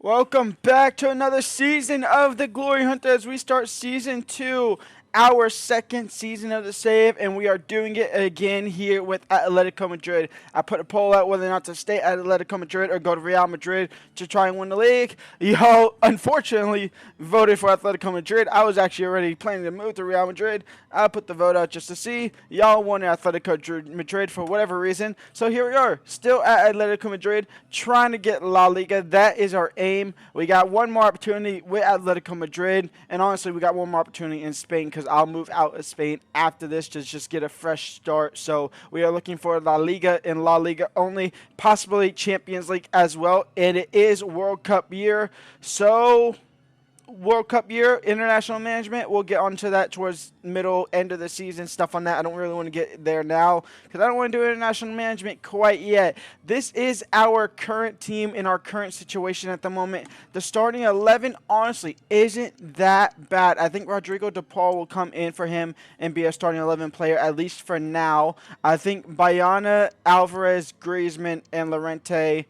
Welcome back to another season of the Glory Hunt as we start season 2, our second season of the save, and we are doing it again here with Atletico Madrid. I put a poll out whether or not to stay at Atletico Madrid or go to Real Madrid to try and win the league. Y'all unfortunately voted for Atletico Madrid. I was actually already planning to move to Real Madrid. I put the vote out just to see. Y'all wanted Atletico Madrid for whatever reason. So here we are, still at Atletico Madrid, trying to get La Liga. That is our aim. We got one more opportunity with Atletico Madrid, and honestly, we got one more opportunity in Spain because I'll move out of Spain after this to just get a fresh start. So we are looking for La Liga and La Liga only, possibly Champions League as well, and it is World Cup year. So World Cup year, international management, we'll get onto that towards middle, end of the season, stuff on that. I don't really want to get there now because I don't want to do international management quite yet. This is our current team in our current situation at the moment. The starting 11, honestly, isn't that bad. I think Rodrigo De Paul will come in for him and be a starting 11 player, at least for now. I think Bayana, Alvarez, Griezmann, and Llorente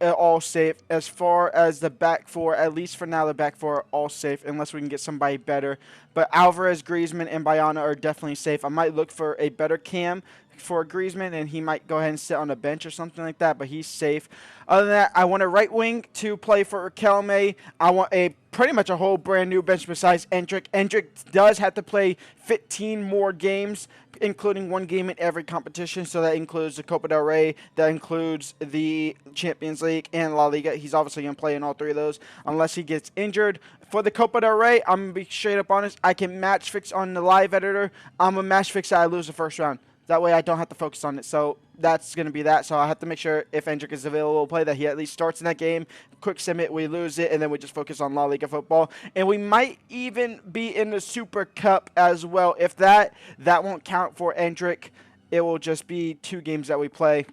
all safe. As far as the back four, at least for now, the back four are all safe unless we can get somebody better. But Alvarez, Griezmann, and Bayana are definitely safe. I might look for a better cam for Griezmann, and he might go ahead and sit on the bench or something like that, but he's safe. Other than that, I want a right wing to play for Riquelme. I want pretty much a whole brand new bench besides Endrick. Endrick does have to play 15 more games, including one game in every competition. So that includes the Copa del Rey, that includes the Champions League and La Liga. He's obviously going to play in all three of those unless he gets injured. For the Copa del Rey, I'm going to be straight up honest. I can match fix on the live editor. I'm a match fix that I lose the first round. That way I don't have to focus on it. So that's going to be that. So I have to make sure if Endrick is available to play that he at least starts in that game. Quick submit, we lose it, and then we just focus on La Liga football. And we might even be in the Super Cup as well. If that won't count for Endrick, it will just be 2 games that we play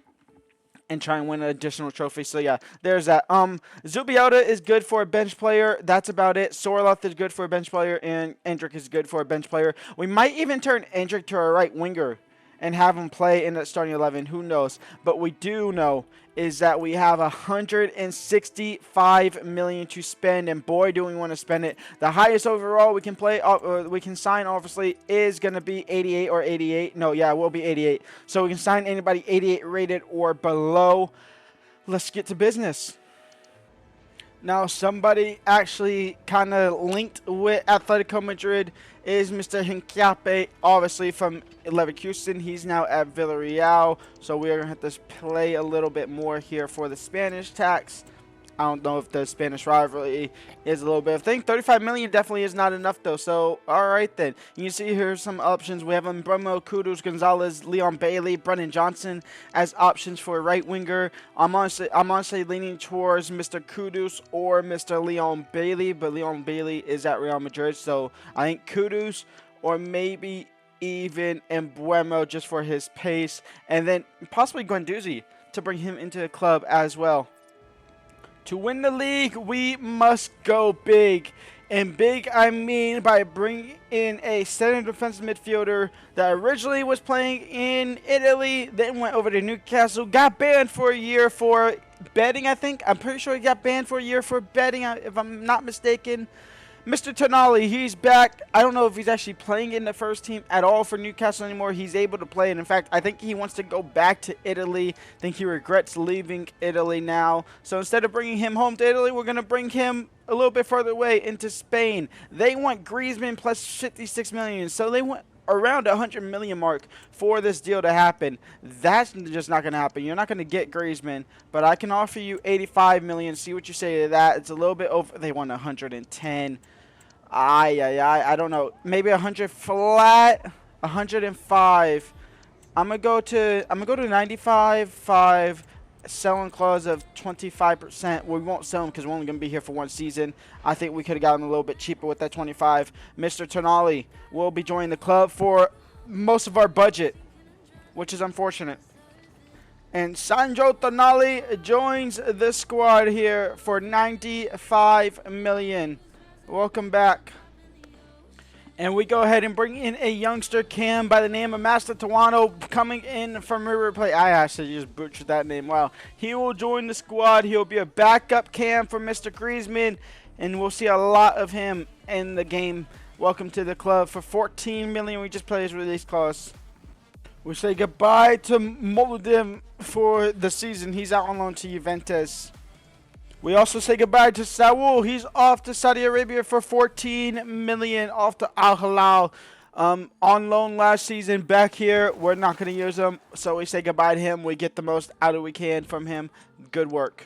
and try and win an additional trophy. So yeah, there's that. Zubiota is good for a bench player. That's about it. Sorloth is good for a bench player, and Endrick is good for a bench player. We might even turn Endrick to a right winger and have him play in that starting 11. Who knows? But we do know is that we have 165 million to spend, and boy, do we want to spend it. The highest overall we can sign, obviously, is going to be 88 or 88. No, yeah, it will be 88. So we can sign anybody 88 rated or below. Let's get to business. Now, somebody actually kind of linked with Atletico Madrid is Mr. Hincapié, obviously from Leverkusen. He's now at Villarreal, so we're going to have to play a little bit more here for the Spanish tax. I don't know if the Spanish rivalry is a little bit of a thing. 35 million definitely is not enough, though. So, all right, then. You can see here's some options. We have Bremo, Kudus, Gonzalez, Leon Bailey, Brennan Johnson as options for right winger. I'm honestly leaning towards Mr. Kudus or Mr. Leon Bailey, but Leon Bailey is at Real Madrid. So, I think Kudus or maybe even Embuemo just for his pace. And then possibly Guendouzi to bring him into the club as well. To win the league, we must go big. And big, I mean by bringing in a center defensive midfielder that originally was playing in Italy, then went over to Newcastle, got banned for a year for betting, I think. I'm pretty sure he got banned for a year for betting, if I'm not mistaken. Mr. Tonali, he's back. I don't know if he's actually playing in the first team at all for Newcastle anymore. He's able to play, and in fact, I think he wants to go back to Italy. I think he regrets leaving Italy now. So instead of bringing him home to Italy, we're going to bring him a little bit further away into Spain. They want Griezmann plus 56 million, so they want around 100 million mark for this deal to happen. That's just not going to happen. You're not going to get Griezmann, but I can offer you 85 million. See what you say to that. It's a little bit over. They want 110. I don't know. Maybe 100 flat, 105. I'm gonna go to 95.5. Selling clause of 25%. We won't sell him because we're only gonna be here for 1 season. I think we could have gotten a little bit cheaper with that 25. Mr. Tonali will be joining the club for most of our budget, which is unfortunate. And Sandro Tonali joins the squad here for 95 million. Welcome back. And we go ahead and bring in a youngster Cam by the name of Master Tawano coming in from River Plate. I actually just butchered that name. Wow. He will join the squad. He'll be a backup Cam for Mr. Griezmann, and we'll see a lot of him in the game. Welcome to the club. For 14 million, we just played his release clause. We say goodbye to Moldim for the season. He's out on loan to Juventus. We also say goodbye to Saul. He's off to Saudi Arabia for 14 million, off to Al Hilal. On loan last season, back here. We're not going to use him, so we say goodbye to him. We get the most out of we can from him. Good work.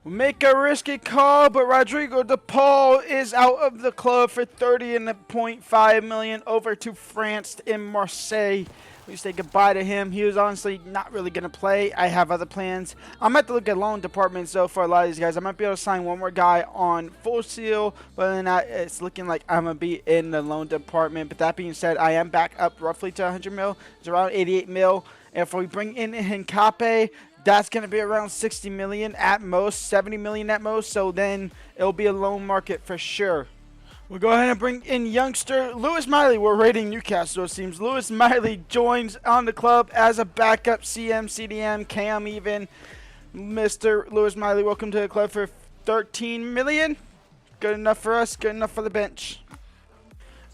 We make a risky call, but Rodrigo De Paul is out of the club for 30.5 million over to France in Marseille. We say goodbye to him. He was honestly not really going to play. I have other plans. I'm going to have to look at loan departments, though, for a lot of these guys. I might be able to sign one more guy on full seal, but then it's looking like I'm going to be in the loan department. But that being said, I am back up roughly to 100 mil. It's around 88 mil. If we bring in Hincape, that's going to be around 60 million at most, 70 million at most. So then it'll be a loan market for sure. We'll go ahead and bring in youngster Lewis Miley. We're rating Newcastle, it seems. Lewis Miley joins on the club as a backup CM, CDM, Cam even. Mr. Lewis Miley, welcome to the club for 13 million. Good enough for us, good enough for the bench.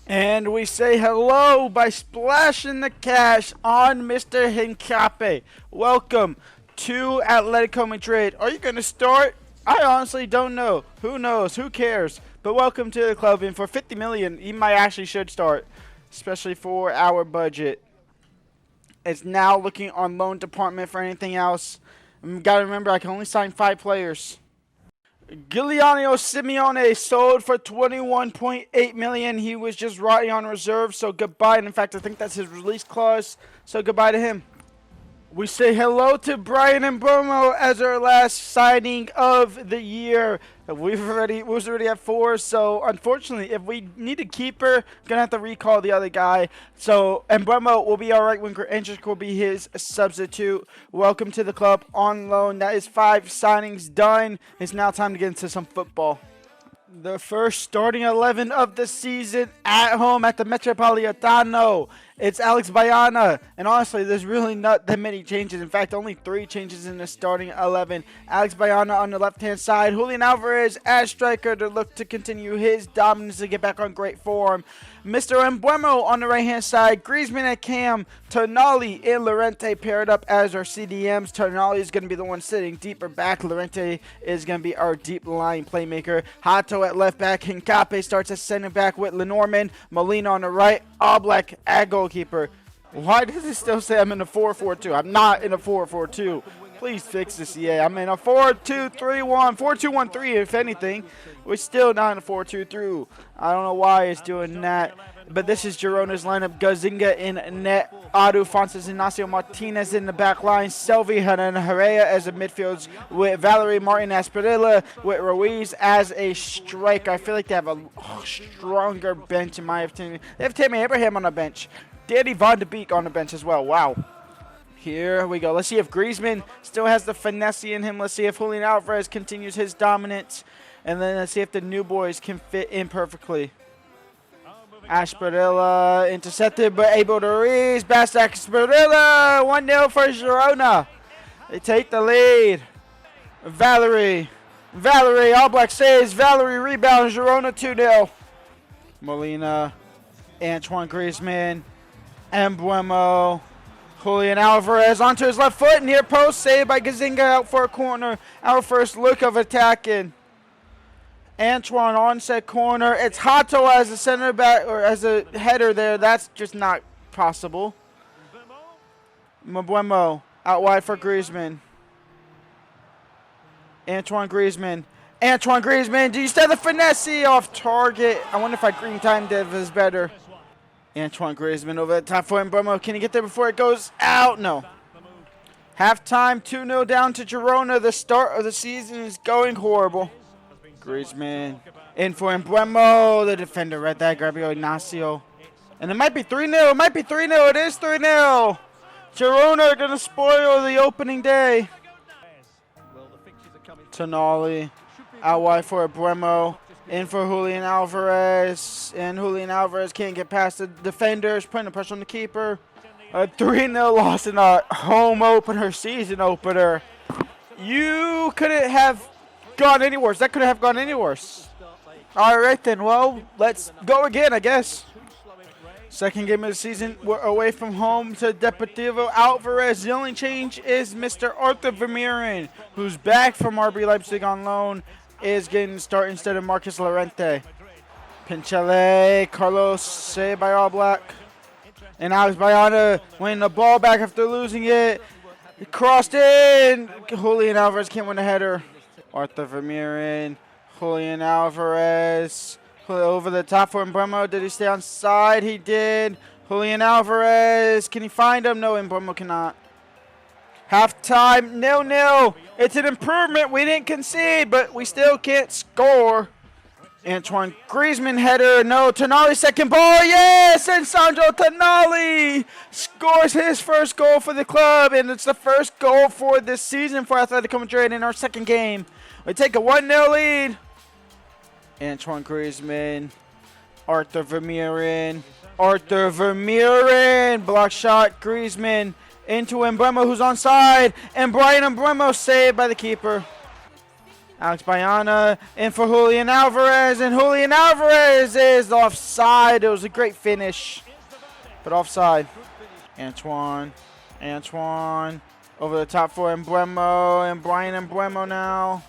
And we say hello by splashing the cash on Mr. Hincape. Welcome to Atletico Madrid. Are you going to start? I honestly don't know. Who knows? Who cares? But welcome to the club, and for 50 million, he might actually should start, especially for our budget. It's now looking on loan department for anything else. Got to remember, I can only sign 5 players. Giuliano Simeone sold for 21.8 million. He was just rotting on reserve, so goodbye. And in fact, I think that's his release clause, so goodbye to him. We say hello to Brian Mbeumo as our last signing of the year. We was already at 4, so unfortunately, if we need a keeper, gonna have to recall the other guy. So Mbeumo will be our right winger. Endrick will be his substitute. Welcome to the club on loan. That is 5 signings done. It's now time to get into some football. The first starting 11 of the season at home at the Metropolitano. It's Alex Bayana. And honestly, there's really not that many changes. In fact, only 3 changes in the starting 11. Alex Bayana on the left-hand side. Julian Alvarez as striker to look to continue his dominance to get back on great form. Mr. Mbeumo on the right-hand side. Griezmann and Cam. Tonali and Llorente paired up as our CDMs. Tonali is going to be the one sitting deeper back. Llorente is going to be our deep line playmaker. Hato at left back. Hincape starts as center back with Lenormand. Molina on the right. Oblak at goalkeeper. Why does it still say I'm in a 4-4-2? I'm not in a 4-4-2. Please fix this, EA. I'm in a 4-2-3-1, 4-2-1-3 if anything. We're still not in a 4-2-3. I don't know why it's doing that. But this is Girona's lineup. Gazinga in net. Adu, Fonses, Ignacio Martinez in the back line. Selvi, Hernan Herrera as a midfield with Valerie Martin Asperilla with Ruiz as a striker. I feel like they have a stronger bench in my opinion. They have Tammy Abraham on the bench. Danny Van de Beek on the bench as well. Wow. Here we go. Let's see if Griezmann still has the finesse in him. Let's see if Julian Alvarez continues his dominance. And then let's see if the new boys can fit in perfectly. Asperilla intercepted, but able to reach. Bastak Asperilla, 1-0 for Girona. They take the lead. Valerie, All Black saves. Valerie rebounds. Girona 2-0. Molina, Antoine Griezmann, Mbeumo. Julian Alvarez onto his left foot, near post, saved by Gazinga out for a corner. Our first look of attacking. Antoine onset corner. It's Hato as a center back or as a header there. That's just not possible. Mbeumo out wide for Griezmann. Antoine Griezmann. Do you still have the finesse off target? I wonder if I green timed it is better. Antoine Griezmann over the top for Mbeumo. Can he get there before it goes out? No. Halftime, 2-0 down to Girona. The start of the season is going horrible. Griezmann in for Mbeumo. The defender right there, Gabriel Ignacio. And it might be 3-0. It is 3-0. Girona are going to spoil the opening day. Tonali out wide for Mbeumo. In for Julian Alvarez. And Julian Alvarez can't get past the defenders, putting the pressure on the keeper. A 3-0 loss in a home opener, season opener. You couldn't have gone any worse. That couldn't have gone any worse. All right, then. Well, let's go again, I guess. Second game of the season. We're away from home to Deportivo Alvarez. The only change is Mr. Arthur Vermeeren, who's back from RB Leipzig on loan, is getting the start instead of Marcus Llorente. Pinchele, Carlos, saved by All Black. And Alex Bayana winning the ball back after losing it. Crossed in. Julian Alvarez can't win a header. Arthur Vermeeren, Julian Alvarez. Over the top for Embremo. Did he stay on side? He did. Julian Alvarez. Can he find him? No, Embremo cannot. Halftime, 0-0. It's an improvement. We didn't concede, but we still can't score. Antoine Griezmann header. No, Tonali second ball. Yes! And Sandro Tonali scores his first goal for the club, and it's the first goal for this season for Atletico Madrid in our second game. We take a 1-0 lead. Antoine Griezmann, Arthur Vermeeren, block shot, Griezmann into Embremo, who's onside, and Brian Embremo saved by the keeper. Alex Bayana in for Julian Alvarez, and Julian Alvarez is offside. It was a great finish, but offside. Antoine, over the top for Embremo, and Brian Embremo now.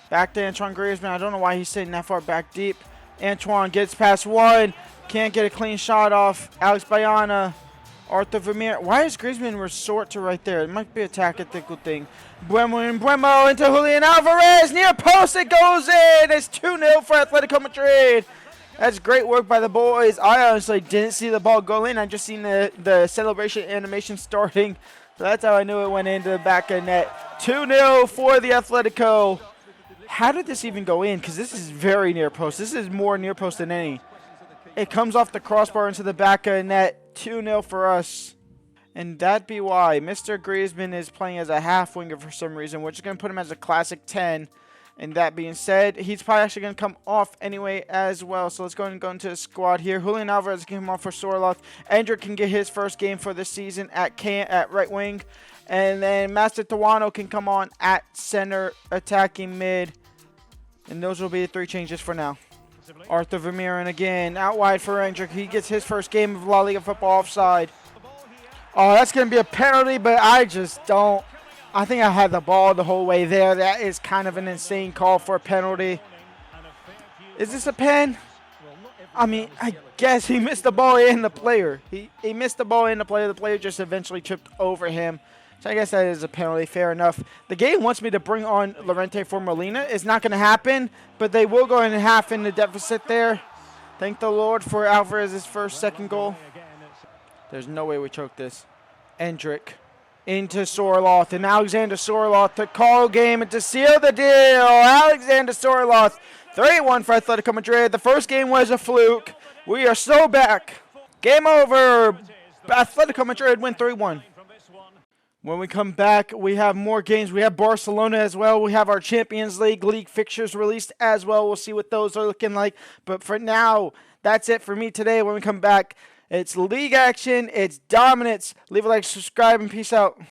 Back to Antoine Griezmann. I don't know why he's sitting that far back deep. Antoine gets past one. Can't get a clean shot off. Alex Bayana. Arthur Vermeer. Why is Griezmann resort to right there? It might be a tactical thing. Embremo into Julian Alvarez. Near post. It goes in. It's 2-0 for Atletico Madrid. That's great work by the boys. I honestly didn't see the ball go in. I just seen the celebration animation starting. So that's how I knew it went into the back of net. 2-0 for the Atletico. How did this even go in? Because this is very near post. This is more near post than any. It comes off the crossbar into the back of the net. 2-0 for us. And that be why Mr. Griezmann is playing as a half winger for some reason. We're just going to put him as a classic 10. And that being said, he's probably actually going to come off anyway as well. So let's go ahead and go into the squad here. Julian Alvarez can come off for Sorloth. Endrick can get his first game for this season at right wing. And then Master Tawano can come on at center, attacking mid. And those will be the three changes for now. Arthur Vermeeren again, out wide for Endrick. He gets his first game of La Liga football offside. Oh, that's going to be a penalty, but I just don't. I think I had the ball the whole way there. That is kind of an insane call for a penalty. Is this a pen? I mean, I guess he missed the ball in the player. He missed the ball in the player. The player just eventually tripped over him. So I guess that is a penalty. Fair enough. The game wants me to bring on Llorente for Molina. It's not going to happen, but they will go in half in the deficit there. Thank the Lord for Alvarez's second goal. There's no way we choke this. Endrick into Sorloth, and Alexander Sorloth to call game and to seal the deal. Alexander Sorloth, 3-1 for Atletico Madrid. The first game was a fluke. We are so back. Game over. Atletico Madrid win 3-1. When we come back, we have more games. We have Barcelona as well. We have our Champions League fixtures released as well. We'll see what those are looking like. But for now, that's it for me today. When we come back, it's league action. It's dominance. Leave a like, subscribe, and peace out.